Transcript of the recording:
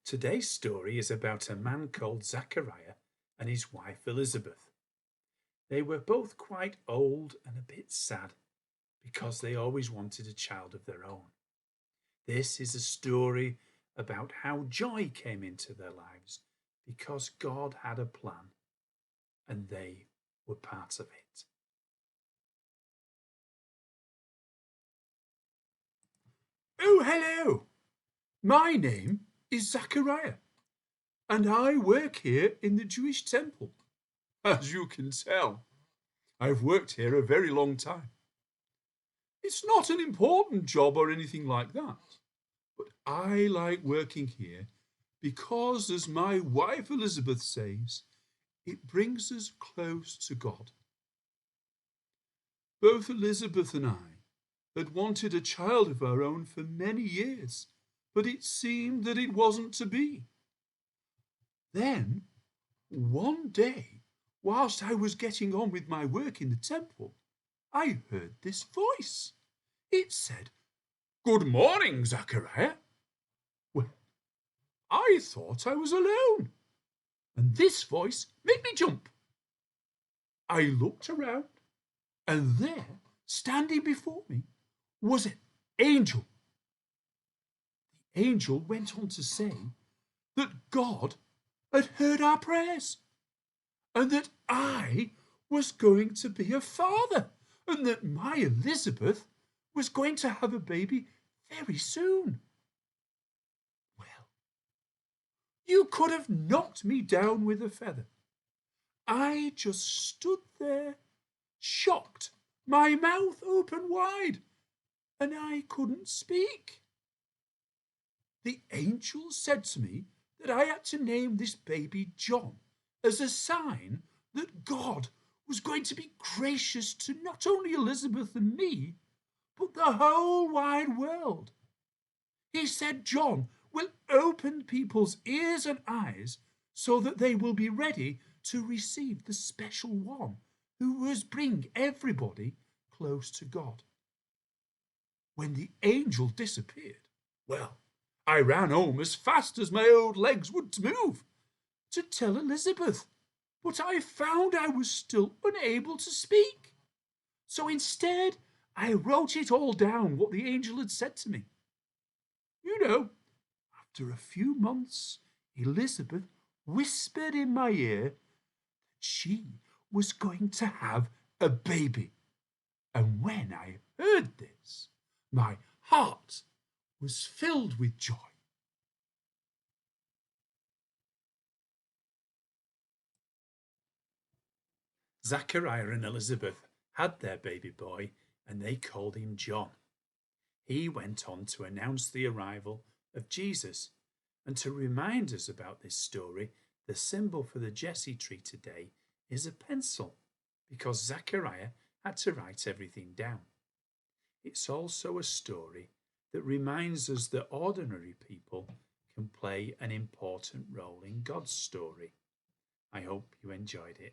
Today's story is about a man called Zechariah and his wife Elizabeth. They were both quite old and a bit sad because they always wanted a child of their own. This is a story about how joy came into their lives because God had a plan and they were part of it. Oh, hello! My name is Zechariah, and I work here in the Jewish temple. As you can tell, I've worked here a very long time. It's not an important job or anything like that, but I like working here because, as my wife Elizabeth says, it brings us close to God. Both Elizabeth and I had wanted a child of our own for many years, but it seemed that it wasn't to be. Then, one day, whilst I was getting on with my work in the temple, I heard this voice. It said, "Good morning, Zechariah." Well, I thought I was alone, and this voice made me jump. I looked around, and there, standing before me, was an angel. The angel went on to say that God had heard our prayers, and that I was going to be a father, and that my Elizabeth was going to have a baby very soon. Well, you could have knocked me down with a feather. I just stood there, shocked, my mouth open wide, and I couldn't speak. The angel said to me that I had to name this baby John as a sign that God was going to be gracious to not only Elizabeth and me, but the whole wide world. He said John will open people's ears and eyes so that they will be ready to receive the special one who will bring everybody close to God. When the angel disappeared, well, I ran home as fast as my old legs would move to tell Elizabeth, but I found I was still unable to speak. So instead, I wrote it all down, what the angel had said to me. You know, after a few months, Elizabeth whispered in my ear that she was going to have a baby. And when I heard this, my heart was filled with joy. Zachariah and Elizabeth had their baby boy, and they called him John. He went on to announce the arrival of Jesus. And to remind us about this story, the symbol for the Jesse tree today is a pencil, because Zechariah had to write everything down. It's also a story that reminds us that ordinary people can play an important role in God's story. I hope you enjoyed it.